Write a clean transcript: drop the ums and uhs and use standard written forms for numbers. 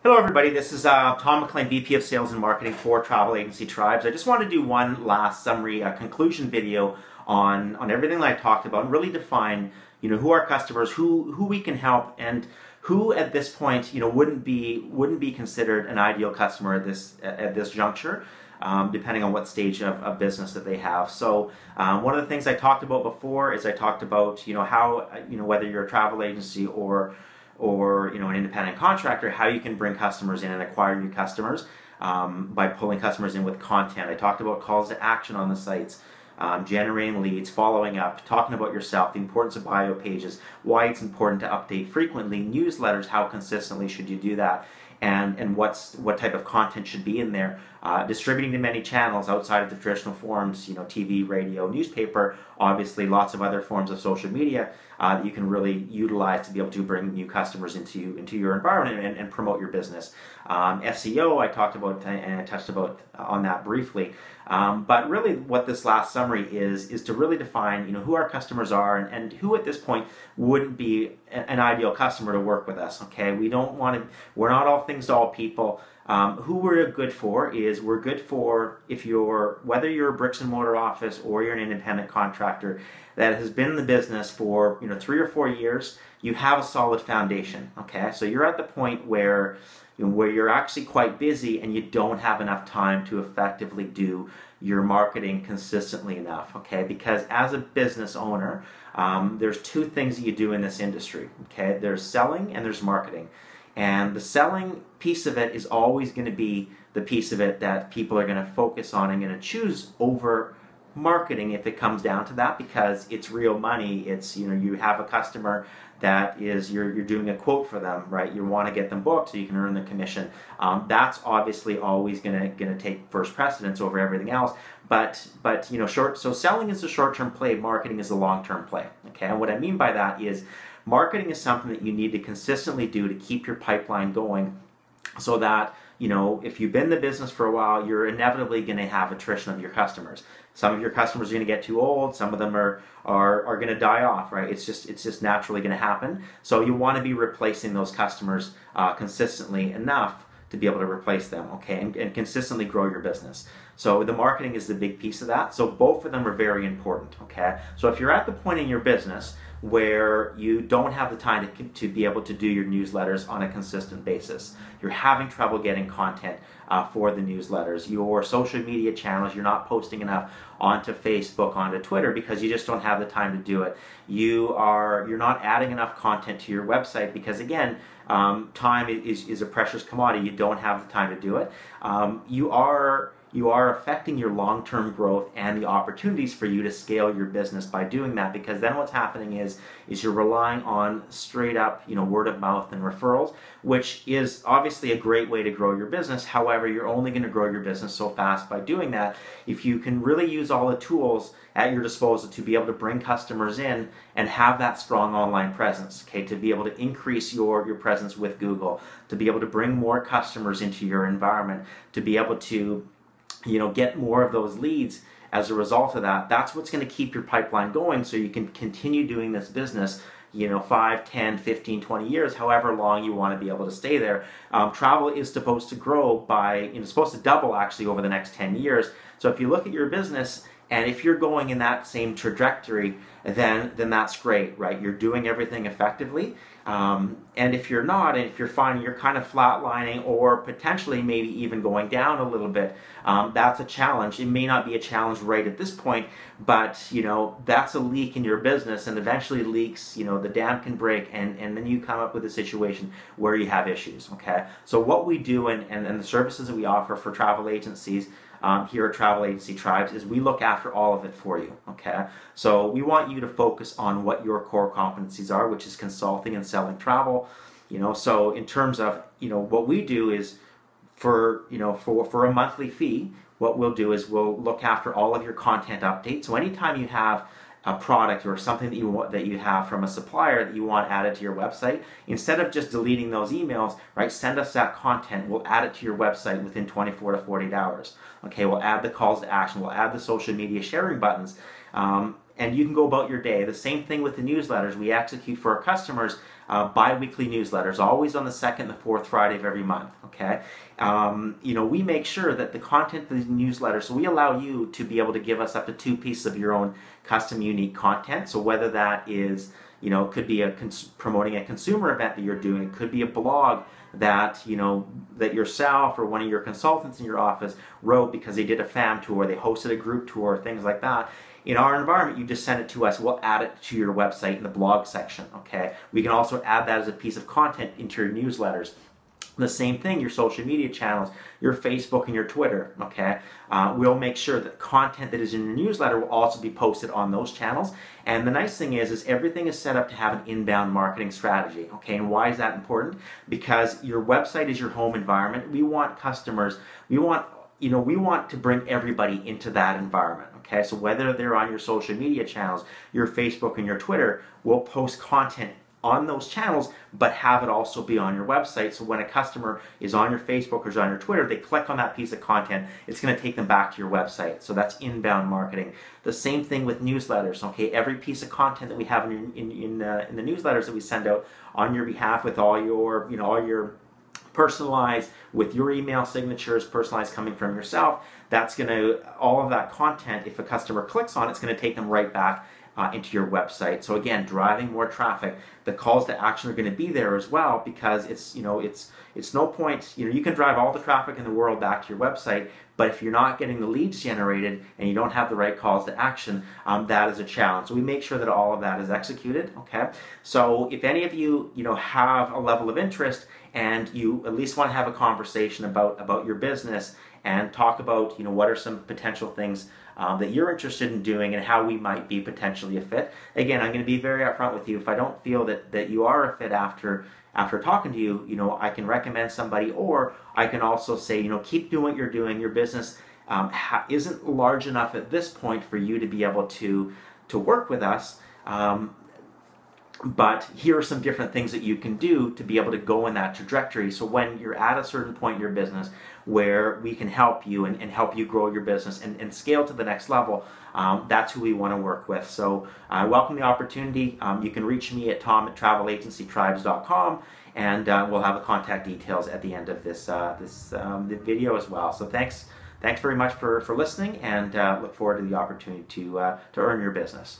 Hello everybody, this is Tom MacLean, VP of Sales and Marketing for Travel Agency Tribes. I just want to do one last summary, conclusion video on everything that I talked about and really define, who our customers, who we can help, and who at this point, wouldn't be considered an ideal customer at this juncture, depending on what stage of business that they have. So one of the things I talked about before is I talked about, how, whether you're a travel agency or an independent contractor, how you can bring customers in and acquire new customers by pulling customers in with content. I talked about calls to action on the sites, generating leads, following up, talking about yourself, the importance of bio pages, why it's important to update frequently, newsletters, how consistently should you do that, and what type of content should be in there, distributing to many channels outside of the traditional forms, TV, radio, newspaper, obviously lots of other forms of social media that you can really utilize to be able to bring new customers into your environment and promote your business. SEO, I talked about and I touched about on that briefly, but really what this last summary is to really define who our customers are and who at this point wouldn't be an ideal customer to work with us. Okay, we're not all things to all people. Who we're good for is we're good for whether you're a bricks and mortar office or you're an independent contractor that has been in the business for 3 or 4 years. You have a solid foundation. Okay, so you're at the point where you're actually quite busy and you don't have enough time to effectively do your marketing consistently enough. Okay, because as a business owner, there's two things that you do in this industry. Okay, there's selling and there's marketing. And the selling piece of it is always going to be the piece of it that people are going to focus on and going to choose over marketing if it comes down to that, because it's real money. It's, you have a customer that is, you're doing a quote for them, right? You want to get them booked so you can earn the commission. That's obviously always going to take first precedence over everything else. But so selling is a short-term play, marketing is a long-term play. Okay, and what I mean by that is marketing is something that you need to consistently do to keep your pipeline going, so that if you've been in the business for a while, you're inevitably going to have attrition of your customers. Some of your customers are going to get too old. Some of them are going to die off, right? It's just naturally going to happen. So you want to be replacing those customers consistently enough to be able to replace them, okay, and consistently grow your business. So the marketing is the big piece of that. So both of them are very important, okay? So if you're at the point in your business where you don't have the time to be able to do your newsletters on a consistent basis, you're having trouble getting content for the newsletters, your social media channels, you're not posting enough onto Facebook, onto Twitter, because you just don't have the time to do it. You're not adding enough content to your website because, again, time is a precious commodity. You don't have the time to do it. You are affecting your long-term growth and the opportunities for you to scale your business by doing that, because then what's happening is you're relying on straight up word of mouth and referrals, which is obviously a great way to grow your business. However, you're only going to grow your business so fast by doing that. If you can really use all the tools at your disposal to be able to bring customers in and have that strong online presence, okay, to be able to increase your presence with Google, to be able to bring more customers into your environment, to be able to get more of those leads as a result of that, that's what's going to keep your pipeline going so you can continue doing this business 5, 10, 15, 20 years, however long you want to be able to stay there. Travel is supposed to grow by, supposed to double actually over the next 10 years. So if you look at your business, and if you're going in that same trajectory, then that's great, right? You're doing everything effectively. And if you're not, and if you're finding you're kind of flatlining or potentially maybe even going down a little bit, that's a challenge. It may not be a challenge right at this point, but that's a leak in your business, and eventually leaks, the dam can break, and then you come up with a situation where you have issues. Okay, so what we do and the services that we offer for travel agencies here at Travel Agency Tribes is we look after all of it for you. Okay, so we want you to focus on what your core competencies are, which is consulting and selling travel. So in terms of what we do is for a monthly fee, what we'll do is we'll look after all of your content updates. So anytime you have a product or something that you have from a supplier that you want added to your website, instead of just deleting those emails, right, send us that content. We'll add it to your website within 24 to 48 hours. Okay, we'll add the calls to action. We'll add the social media sharing buttons. and you can go about your day. The same thing with the newsletters. We execute for our customers bi-weekly newsletters, always on the second and the fourth Friday of every month. Okay, we make sure that the content of the newsletter, so we allow you to be able to give us up to 2 pieces of your own custom unique content. So whether that is, could be promoting a consumer event that you're doing, it could be a blog that that yourself or one of your consultants in your office wrote because they did a fam tour, they hosted a group tour, things like that. In our environment, you just send it to us. We'll add it to your website in the blog section. Okay, we can also add that as a piece of content into your newsletters. The same thing, your social media channels, your Facebook and your Twitter, okay? We'll make sure that content that is in your newsletter will also be posted on those channels. And the nice thing is everything is set up to have an inbound marketing strategy, okay? And why is that important? Because your website is your home environment. We want customers, we want to bring everybody into that environment, okay? So whether they're on your social media channels, your Facebook and your Twitter, we'll post content on those channels, but have it also be on your website. So when a customer is on your Facebook or is on your Twitter, they click on that piece of content, it's going to take them back to your website. So that's inbound marketing. The same thing with newsletters. Okay, every piece of content that we have in the newsletters that we send out on your behalf, with all your personalized, with your email signatures, personalized coming from yourself, that's going to, all of that content, if a customer clicks on it, it's going to take them right back into your website. So again, driving more traffic. The calls to action are going to be there as well, because it's no point, you can drive all the traffic in the world back to your website, but if you're not getting the leads generated and you don't have the right calls to action, that is a challenge. So we make sure that all of that is executed. Okay, so if any of you have a level of interest and you at least want to have a conversation about your business and talk about what are some potential things that you're interested in doing and how we might be potentially a fit. Again, I'm going to be very upfront with you. If I don't feel that you are a fit after talking to you, I can recommend somebody, or I can also say, keep doing what you're doing. Your business isn't large enough at this point for you to be able to work with us. But here are some different things that you can do to be able to go in that trajectory. So when you're at a certain point in your business where we can help you and help you grow your business and scale to the next level, that's who we want to work with. So I welcome the opportunity. You can reach me at tom@travelagencytribes.com, and we'll have the contact details at the end of this video as well. So thanks very much for listening, and look forward to the opportunity to earn your business.